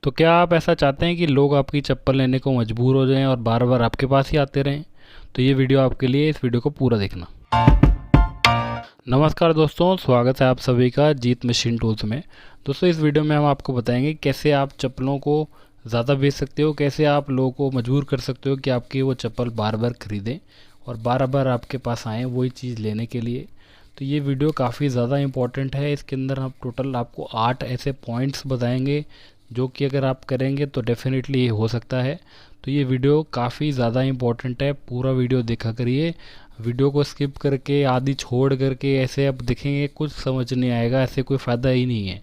तो क्या आप ऐसा चाहते हैं कि लोग आपकी चप्पल लेने को मजबूर हो जाएं और बार बार आपके पास ही आते रहें? तो ये वीडियो आपके लिए, इस वीडियो को पूरा देखना। नमस्कार दोस्तों, स्वागत है आप सभी का जीत मशीन टूल्स में। दोस्तों, इस वीडियो में हम आपको बताएंगे कैसे आप चप्पलों को ज़्यादा बेच सकते हो, कैसे आप लोगों को मजबूर कर सकते हो कि आपकी वो चप्पल बार बार ख़रीदें और बार बार आपके पास आएँ वही चीज़ लेने के लिए। तो ये वीडियो काफ़ी ज़्यादा इम्पॉर्टेंट है। इसके अंदर हम टोटल आपको 8 ऐसे पॉइंट्स बताएंगे जो कि अगर आप करेंगे तो डेफिनेटली ये हो सकता है। तो ये वीडियो काफ़ी ज़्यादा इम्पॉर्टेंट है, पूरा वीडियो देखा करिए। वीडियो को स्किप करके आदि छोड़ करके ऐसे आप देखेंगे कुछ समझ नहीं आएगा, ऐसे कोई फ़ायदा ही नहीं है।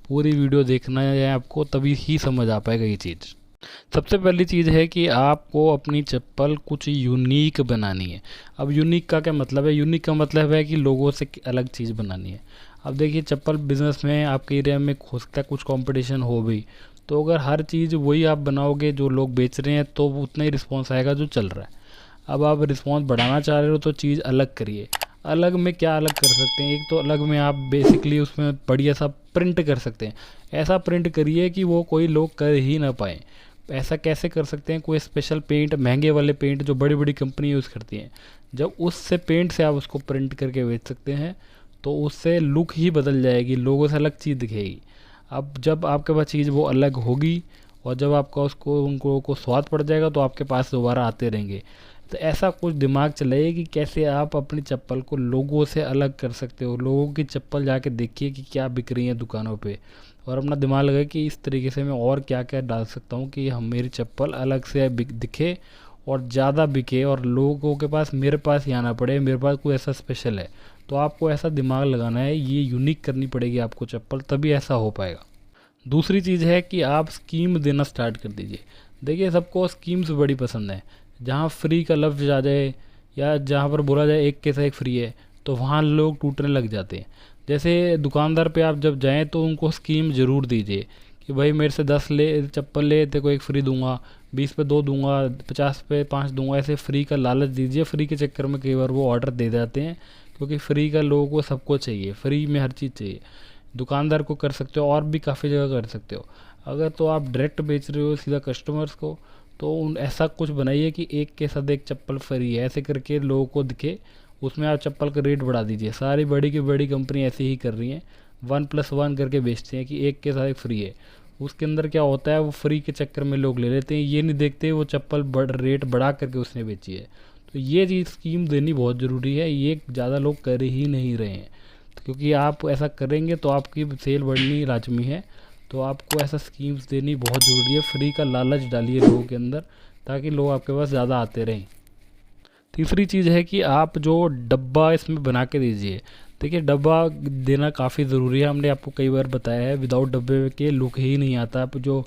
पूरी वीडियो देखना है आपको, तभी ही समझ आ पाएगा ये चीज़। सबसे पहली चीज़ है कि आपको अपनी चप्पल कुछ यूनिक बनानी है। अब यूनिक का क्या मतलब है? यूनिक का मतलब है कि लोगों से अलग चीज़ बनानी है। अब देखिए, चप्पल बिज़नेस में आपके एरिया में हो सकता है कुछ कंपटीशन हो भी, तो अगर हर चीज़ वही आप बनाओगे जो लोग बेच रहे हैं तो उतना ही रिस्पॉन्स आएगा जो चल रहा है। अब आप रिस्पॉन्स बढ़ाना चाह रहे हो तो चीज़ अलग करिए। अलग में क्या अलग कर सकते हैं? एक तो अलग में आप बेसिकली उसमें बढ़िया सा प्रिंट कर सकते हैं। ऐसा प्रिंट करिए कि वो कोई लोग कर ही ना पाए। ऐसा कैसे कर सकते हैं? कोई स्पेशल पेंट, महंगे वाले पेंट जो बड़ी बड़ी कंपनी यूज़ करती हैं, जब उससे पेंट से आप उसको प्रिंट करके बेच सकते हैं तो उससे लुक ही बदल जाएगी, लोगों से अलग चीज़ दिखेगी। अब जब आपके पास चीज़ वो अलग होगी और जब आपका उसको उनको को स्वाद पड़ जाएगा तो आपके पास दोबारा आते रहेंगे। तो ऐसा कुछ दिमाग चलाइए कि कैसे आप अपनी चप्पल को लोगों से अलग कर सकते हो। लोगों की चप्पल जाके देखिए कि क्या बिक रही है दुकानों पे, और अपना दिमाग लगाए कि इस तरीके से मैं और क्या क्या डाल सकता हूँ कि हम मेरी चप्पल अलग से दिखे और ज़्यादा बिके और लोगों के पास मेरे पास ही आना पड़े, मेरे पास कोई ऐसा स्पेशल है। तो आपको ऐसा दिमाग लगाना है, ये यूनिक करनी पड़ेगी आपको चप्पल, तभी ऐसा हो पाएगा। दूसरी चीज़ है कि आप स्कीम देना स्टार्ट कर दीजिए। देखिए, सबको स्कीम्स बड़ी पसंद है। जहाँ फ्री का लफ्ज़ आ जाए या जहाँ पर बोला जाए एक के साथ एक फ्री है, तो वहाँ लोग टूटने लग जाते हैं। जैसे दुकानदार पे आप जब जाएं तो उनको स्कीम ज़रूर दीजिए कि भाई मेरे से 10 ले चप्पल ले, तेरे को एक फ्री दूंगा, 20 पे 2 दूंगा, 50 पे 5 दूंगा। ऐसे फ्री का लालच दीजिए। फ्री के चक्कर में कई बार वो ऑर्डर दे जाते हैं, क्योंकि फ्री का लोगों को सबको चाहिए, फ्री में हर चीज़ चाहिए। दुकानदार को कर सकते हो और भी काफ़ी जगह कर सकते हो। अगर तो आप डायरेक्ट बेच रहे हो सीधा कस्टमर्स को, तो उन ऐसा कुछ बनाइए कि एक के साथ एक चप्पल फ्री है, ऐसे करके लोगों को दिखे। उसमें आप चप्पल का रेट बढ़ा दीजिए। सारी बड़ी की बड़ी कंपनी ऐसे ही कर रही हैं, 1+1 करके बेचते हैं कि एक के साथ एक फ्री है। उसके अंदर क्या होता है, वो फ्री के चक्कर में लोग ले लेते हैं, ये नहीं देखते वो चप्पल रेट बढ़ा करके उसने बेची है। तो ये चीज़ स्कीम देनी बहुत ज़रूरी है, ये ज़्यादा लोग कर ही नहीं रहे हैं। तो क्योंकि आप ऐसा करेंगे तो आपकी सेल बढ़नी लाजमी है। तो आपको ऐसा स्कीम्स देनी बहुत ज़रूरी है। फ्री का लालच डालिए लोगों के अंदर, ताकि लोग आपके पास ज़्यादा आते रहें। तीसरी चीज़ है कि आप जो डब्बा इसमें बना के दीजिए। देखिए, डब्बा देना काफ़ी ज़रूरी है। हमने आपको कई बार बताया है, विदाउट डब्बे के लुक ही नहीं आता। आप जो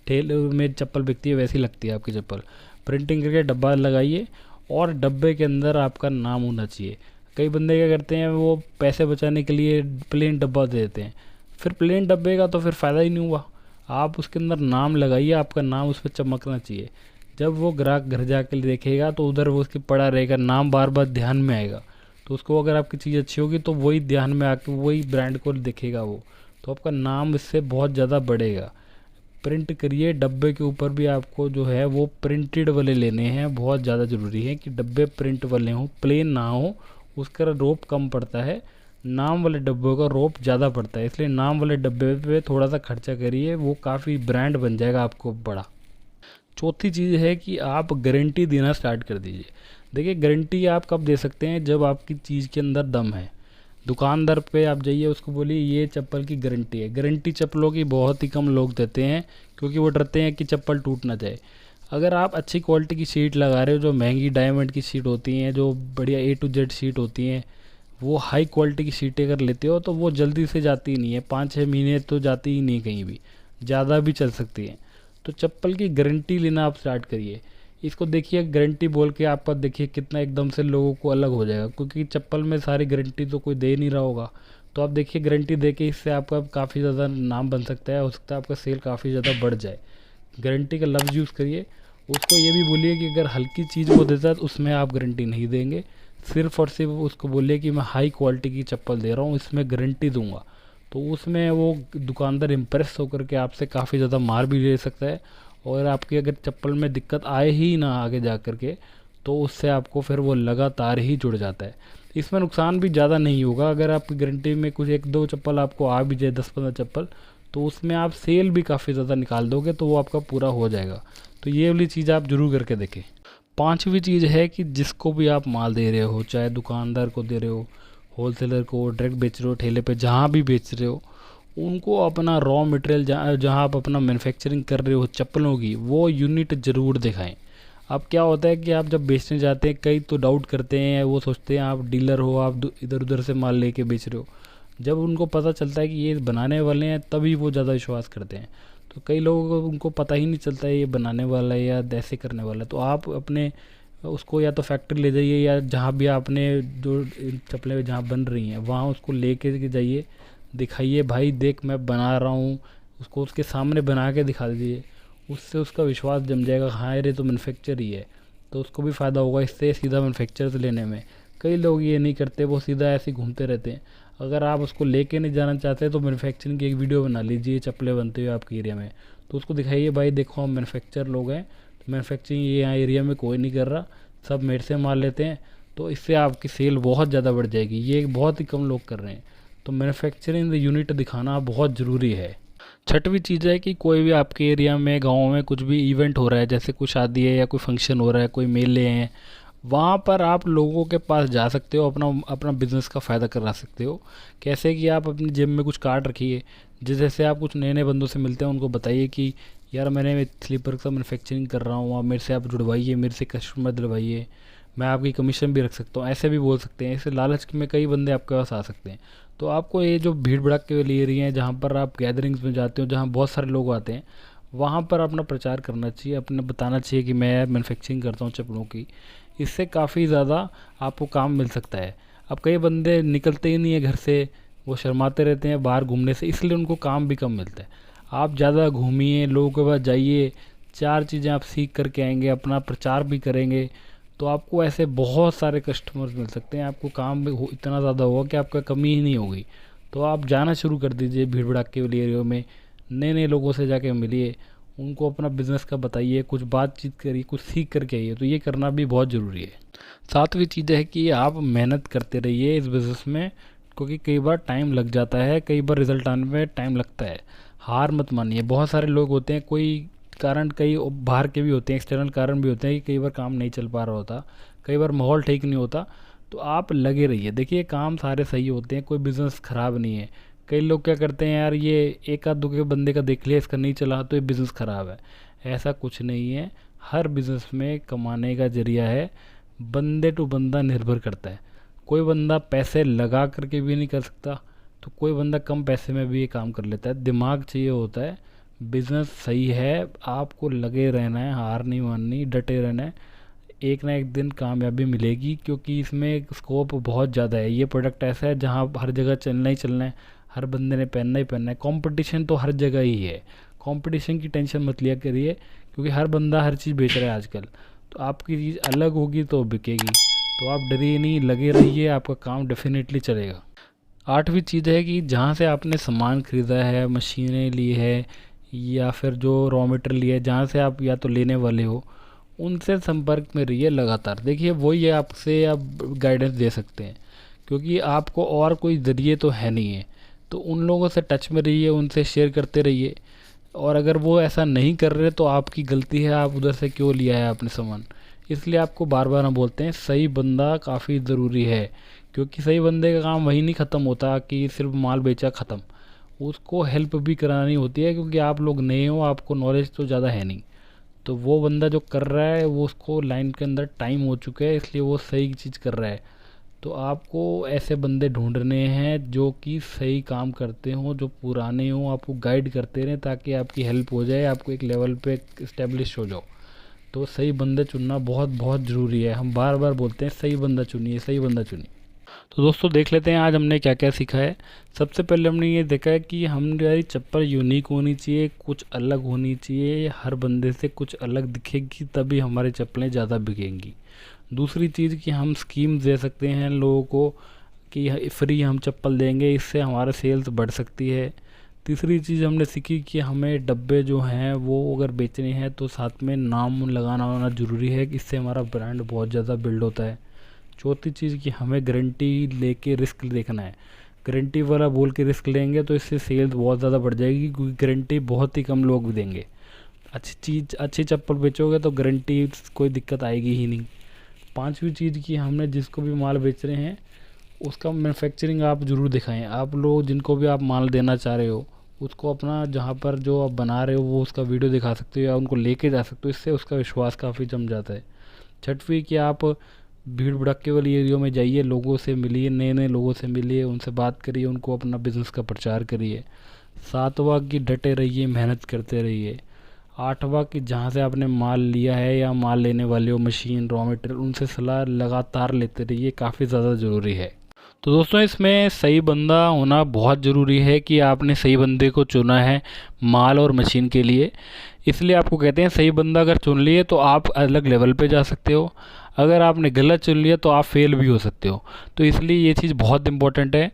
ठेले में चप्पल बिकती है वैसी लगती है आपकी चप्पल। प्रिंटिंग करके डब्बा लगाइए और डब्बे के अंदर आपका नाम होना चाहिए। कई बंदे क्या करते हैं, वो पैसे बचाने के लिए प्लेन डब्बा दे देते हैं। फिर प्लेन डब्बे का तो फिर फ़ायदा ही नहीं हुआ। आप उसके अंदर नाम लगाइए, आपका नाम उस पर चमकना चाहिए। जब वो ग्राहक घर जाकर देखेगा तो उधर वो उसके पड़ा रहेगा, नाम बार बार ध्यान में आएगा। तो उसको अगर आपकी चीज़ अच्छी होगी तो वही ध्यान में आके वही ब्रांड को देखेगा वो, तो आपका नाम इससे बहुत ज़्यादा बढ़ेगा। प्रिंट करिए डब्बे के ऊपर भी। आपको जो है वो प्रिंटेड वाले लेने हैं, बहुत ज़्यादा ज़रूरी है कि डब्बे प्रिंट वाले हों, प्लेन ना हो। उसका रोप कम पड़ता है, नाम वाले डब्बों का रोप ज़्यादा पड़ता है, इसलिए नाम वाले डब्बे पे थोड़ा सा खर्चा करिए, वो काफ़ी ब्रांड बन जाएगा आपको बड़ा। चौथी चीज़ है कि आप गारंटी देना स्टार्ट कर दीजिए। देखिए, गारंटी आप कब दे सकते हैं? जब आपकी चीज़ के अंदर दम है। दुकानदार पे आप जाइए, उसको बोलिए ये चप्पल की गारंटी है। गारंटी चप्पलों की बहुत ही कम लोग देते हैं, क्योंकि वो डरते हैं कि चप्पल टूट ना जाए। अगर आप अच्छी क्वालिटी की शीट लगा रहे हो, जो महंगी डायमंड की शीट होती हैं, जो बढ़िया A to Z शीट होती हैं, वो हाई क्वालिटी की शीटें अगर लेते हो तो वो जल्दी से जाती नहीं है, 5-6 महीने तो जाती ही नहीं कहीं भी, ज़्यादा भी चल सकती है। तो चप्पल की गारंटी लेना आप स्टार्ट करिए। इसको देखिए, गारंटी बोल के आपका देखिए कितना एकदम से लोगों को अलग हो जाएगा, क्योंकि चप्पल में सारी गारंटी तो कोई दे नहीं रहा होगा। तो आप देखिए, गारंटी दे के इससे आपका काफ़ी ज़्यादा नाम बन सकता है, हो सकता है आपका सेल काफ़ी ज़्यादा बढ़ जाए। गारंटी का लफ्ज़ यूज़ करिए। उसको ये भी बोलिए कि अगर हल्की चीज़ वो देता है तो उसमें आप गारंटी नहीं देंगे। सिर्फ़ और सिर्फ उसको बोलिए कि मैं हाई क्वालिटी की चप्पल दे रहा हूँ, इसमें गारंटी दूंगा। तो उसमें वो दुकानदार इम्प्रेस होकर के आपसे काफ़ी ज़्यादा मार भी ले सकता है, और आपकी अगर चप्पल में दिक्कत आए ही ना आगे जा कर के, तो उससे आपको फिर वो लगातार ही जुड़ जाता है। इसमें नुकसान भी ज़्यादा नहीं होगा। अगर आपकी गारंटी में कुछ 1-2 चप्पल आपको आ भी जाए, 10-15 चप्पल, तो उसमें आप सेल भी काफ़ी ज़्यादा निकाल दोगे, तो वो आपका पूरा हो जाएगा। तो ये वाली चीज़ आप ज़रूर करके देखें। पांचवी चीज़ है कि जिसको भी आप माल दे रहे हो, चाहे दुकानदार को दे रहे हो, होलसेलर को, डायरेक्ट बेच रहे हो, ठेले पे जहाँ भी बेच रहे हो, उनको अपना रॉ मटेरियल जहाँ जहाँ आप अपना मैन्युफैक्चरिंग कर रहे हो चप्पलों की, वो यूनिट ज़रूर दिखाएं। अब क्या होता है कि आप जब बेचने जाते हैं, कई तो डाउट करते हैं, वो सोचते हैं आप डीलर हो, आप इधर उधर से माल लेके बेच रहे हो। जब उनको पता चलता है कि ये बनाने वाले हैं, तभी वो ज़्यादा विश्वास करते हैं। तो कई लोगों को उनको पता ही नहीं चलता है ये बनाने वाला है या ऐसे करने वाला है। तो आप अपने उसको या तो फैक्ट्री ले जाइए, या जहाँ भी आपने जो चप्पलें जहाँ बन रही हैं वहाँ उसको ले के जाइए, दिखाइए भाई देख मैं बना रहा हूँ, उसको उसके सामने बना के दिखा दीजिए। उससे उसका विश्वास जम जाएगा, हाँ अरे तो मैन्युफैक्चर ही है, तो उसको भी फ़ायदा होगा इससे सीधा मैन्युफैक्चर से लेने में। कई लोग ये नहीं करते, वो सीधा ऐसे ही घूमते रहते हैं। अगर आप उसको लेके नहीं जाना चाहते तो मैन्युफैक्चरिंग की एक वीडियो बना लीजिए, चप्पलें बनते हुए आपके एरिया में, तो उसको दिखाइए भाई देखो हम मैन्युफैक्चर लोग हैं, तो मैन्युफैक्चरिंग ये यहाँ एरिया में कोई नहीं कर रहा, सब मेरे से माल लेते हैं। तो इससे आपकी सेल बहुत ज़्यादा बढ़ जाएगी। ये बहुत ही कम लोग कर रहे हैं, तो मैन्युफैक्चरिंग यूनिट दिखाना बहुत ज़रूरी है। छठवीं चीज़ है कि कोई भी आपके एरिया में, गाँव में कुछ भी इवेंट हो रहा है, जैसे कोई शादी है या कोई फंक्शन हो रहा है, कोई मेले हैं, वहाँ पर आप लोगों के पास जा सकते हो, अपना अपना बिज़नेस का फ़ायदा करा सकते हो। कैसे कि आप अपनी जेब में कुछ कार्ड रखिए, जैसे आप कुछ नए नए बंदों से मिलते हैं, उनको बताइए कि यार मैंने स्लीपर का मैन्युफैक्चरिंग कर रहा हूँ, आप मेरे से आप जुड़वाइए, मेरे से कस्टमर दिलवाइए, मैं आपकी कमीशन भी रख सकता हूँ। ऐसे भी बोल सकते हैं, ऐसे लालच में कई बंदे आपके पास आ सकते हैं। तो आपको ये जो भीड़ भड़ाके वाली एरिया है, जहाँ पर आप गैदरिंग्स में जाते हो, जहाँ बहुत सारे लोग आते हैं, वहाँ पर अपना प्रचार करना चाहिए, अपने बताना चाहिए कि मैं मैन्युफैक्चरिंग करता हूँ चप्पलों की। इससे काफ़ी ज़्यादा आपको काम मिल सकता है। अब कई बंदे निकलते ही नहीं है घर से, वो शर्माते रहते हैं बाहर घूमने से, इसलिए उनको काम भी कम मिलता है। आप ज़्यादा घूमिए, लोगों के पास जाइए, 4 चीज़ें आप सीख करके आएंगे, अपना प्रचार भी करेंगे, तो आपको ऐसे बहुत सारे कस्टमर्स मिल सकते हैं। आपको काम भी इतना ज़्यादा होगा कि आपका कमी ही नहीं होगी। तो आप जाना शुरू कर दीजिए भीड़ भड़ाके वाली एरिया में, नए नए लोगों से जाके मिलिए, उनको अपना बिज़नेस का बताइए, कुछ बातचीत करिए, कुछ सीख करके आइए। तो ये करना भी बहुत ज़रूरी है। सातवीं चीज़ है कि आप मेहनत करते रहिए इस बिज़नेस में, क्योंकि कई बार टाइम लग जाता है, कई बार रिज़ल्ट आने में टाइम लगता है। हार मत मानिए। बहुत सारे लोग होते हैं, कोई कारण कई बाहर के भी होते हैं, एक्सटर्नल कारण भी होते हैं कि कई बार काम नहीं चल पा रहा होता, कई बार माहौल ठीक नहीं होता। तो आप लगे रहिए, देखिए काम सारे सही होते हैं, कोई बिज़नेस ख़राब नहीं है। कई लोग क्या करते हैं, यार ये एक आध दो के बंदे का देख लिया, इसका नहीं चला तो ये बिज़नेस ख़राब है। ऐसा कुछ नहीं है। हर बिज़नेस में कमाने का ज़रिया है, बंदे टू बंदा निर्भर करता है। कोई बंदा पैसे लगा करके भी नहीं कर सकता, तो कोई बंदा कम पैसे में भी ये काम कर लेता है। दिमाग चाहिए होता है। बिज़नेस सही है, आपको लगे रहना है, हार नहीं माननी, डटे रहना है। एक ना एक दिन कामयाबी मिलेगी, क्योंकि इसमें स्कोप बहुत ज़्यादा है। ये प्रोडक्ट ऐसा है जहाँ हर जगह चलना ही चलना है, हर बंदे ने पहनना ही पहनना है। कंपटीशन तो हर जगह ही है, कंपटीशन की टेंशन मत लिया करिए, क्योंकि हर बंदा हर चीज़ बेच रहा है आजकल। तो आपकी चीज़ अलग होगी तो बिकेगी। तो आप डरिए नहीं, लगे रहिए, आपका काम डेफिनेटली चलेगा। आठवीं चीज़ है कि जहाँ से आपने सामान ख़रीदा है, मशीनें ली है, या फिर जो रॉ मटेरियल लिया है, जहाँ से आप या तो लेने वाले हो, उनसे संपर्क में रहिए लगातार। देखिए वही आपसे आप गाइडेंस दे सकते हैं, क्योंकि आपको और कोई ज़रिए तो है नहीं है। तो उन लोगों से टच में रहिए, उनसे शेयर करते रहिए। और अगर वो ऐसा नहीं कर रहे तो आपकी गलती है, आप उधर से क्यों लिया है आपने सामान। इसलिए आपको बार बार हम बोलते हैं सही बंदा काफ़ी ज़रूरी है, क्योंकि सही बंदे का काम वही नहीं ख़त्म होता कि सिर्फ माल बेचा ख़त्म। उसको हेल्प भी करानी होती है, क्योंकि आप लोग नए हो, आपको नॉलेज तो ज़्यादा है नहीं। तो वो बंदा जो कर रहा है, वो उसको लाइन के अंदर टाइम हो चुका है, इसलिए वो सही चीज़ कर रहा है। तो आपको ऐसे बंदे ढूंढने हैं जो कि सही काम करते हों, जो पुराने हों, आपको गाइड करते रहें, ताकि आपकी हेल्प हो जाए, आपको एक लेवल पे इस्टेब्लिश हो जाओ। तो सही बंदे चुनना बहुत बहुत ज़रूरी है। हम बार बार बोलते हैं सही बंदा चुनिए, सही बंदा चुनिए। तो दोस्तों देख लेते हैं आज हमने क्या क्या सीखा है। सबसे पहले हमने ये देखा है कि हमारी चप्पल यूनिक होनी चाहिए, कुछ अलग होनी चाहिए, हर बंदे से कुछ अलग दिखेगी, तभी हमारी चप्पलें ज़्यादा बिकेंगी। दूसरी चीज़ कि हम स्कीम दे सकते हैं लोगों को कि फ्री हम चप्पल देंगे, इससे हमारा सेल्स बढ़ सकती है। तीसरी चीज़ हमने सीखी कि हमें डब्बे जो हैं वो अगर बेचने हैं तो साथ में नाम लगाना होना ज़रूरी है, कि इससे हमारा ब्रांड बहुत ज़्यादा बिल्ड होता है। चौथी चीज़ कि हमें गारंटी लेके रिस्क देखना है। गारंटी वाला बोल के रिस्क लेंगे तो इससे सेल्स बहुत ज़्यादा बढ़ जाएगी, क्योंकि गारंटी बहुत ही कम लोग देंगे। अच्छी चप्पल बेचोगे तो गारंटी कोई दिक्कत आएगी ही नहीं। पांचवी चीज़ कि हमने जिसको भी माल बेच रहे हैं उसका मैन्युफैक्चरिंग आप ज़रूर दिखाएं। आप लोग जिनको भी आप माल देना चाह रहे हो उसको अपना जहाँ पर जो आप बना रहे हो वो उसका वीडियो दिखा सकते हो या उनको लेके जा सकते हो, इससे उसका विश्वास काफ़ी जम जाता है। छठवीं कि आप भीड़ भड़क्के वाली एरिया में जाइए, लोगों से मिलिए, नए नए लोगों से मिलिए, उनसे बात करिए, उनको अपना बिज़नेस का प्रचार करिए। सातवां कि डटे रहिए, मेहनत करते रहिए। आठवां कि जहाँ से आपने माल लिया है या माल लेने वाले हो, मशीन, रॉ मटेरियल, उनसे सलाह लगातार लेते रहिए, काफ़ी ज़्यादा ज़रूरी है। तो दोस्तों इसमें सही बंदा होना बहुत ज़रूरी है, कि आपने सही बंदे को चुना है माल और मशीन के लिए। इसलिए आपको कहते हैं सही बंदा अगर चुन लिए तो आप अलग लेवल पे जा सकते हो, अगर आपने गलत चुन लिया तो आप फेल भी हो सकते हो। तो इसलिए ये चीज़ बहुत इंपॉर्टेंट है।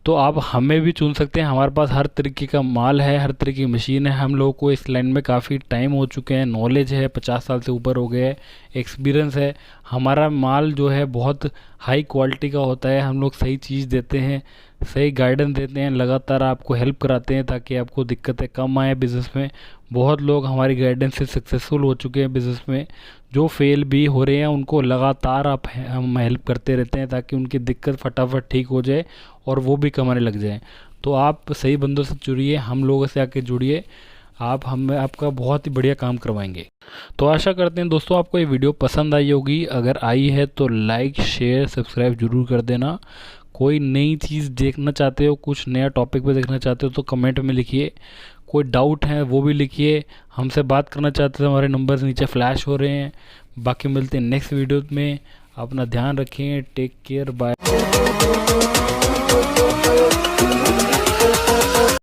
तो आप हमें भी चुन सकते हैं, हमारे पास हर तरीके का माल है, हर तरीके की मशीन है। हम लोगों को इस लाइन में काफ़ी टाइम हो चुके हैं, नॉलेज है, 50 साल से ऊपर हो गए है, एक्सपीरियंस है। हमारा माल जो है बहुत हाई क्वालिटी का होता है, हम लोग सही चीज़ देते हैं, सही गाइडेंस देते हैं, लगातार आपको हेल्प कराते हैं ताकि आपको दिक्कतें कम आए बिज़नेस में। बहुत लोग हमारी गाइडेंस से सक्सेसफुल हो चुके हैं बिज़नेस में, जो फेल भी हो रहे हैं उनको लगातार हम हेल्प करते रहते हैं ताकि उनकी दिक्कत फटाफट ठीक हो जाए और वो भी कमाने लग जाएं। तो आप सही बंदों से जुड़िए, हम लोगों से आके जुड़िए, आपका बहुत ही बढ़िया काम करवाएंगे। तो आशा करते हैं दोस्तों आपको ये वीडियो पसंद आई होगी। अगर आई है तो लाइक, शेयर, सब्सक्राइब जरूर कर देना। कोई नई चीज़ देखना चाहते हो, कुछ नया टॉपिक पे देखना चाहते हो तो कमेंट में लिखिए। कोई डाउट है वो भी लिखिए। हमसे बात करना चाहते हो, हमारे नंबर्स नीचे फ्लैश हो रहे हैं। बाकी मिलते हैं नेक्स्ट वीडियो में। अपना ध्यान रखें, टेक केयर, बाय।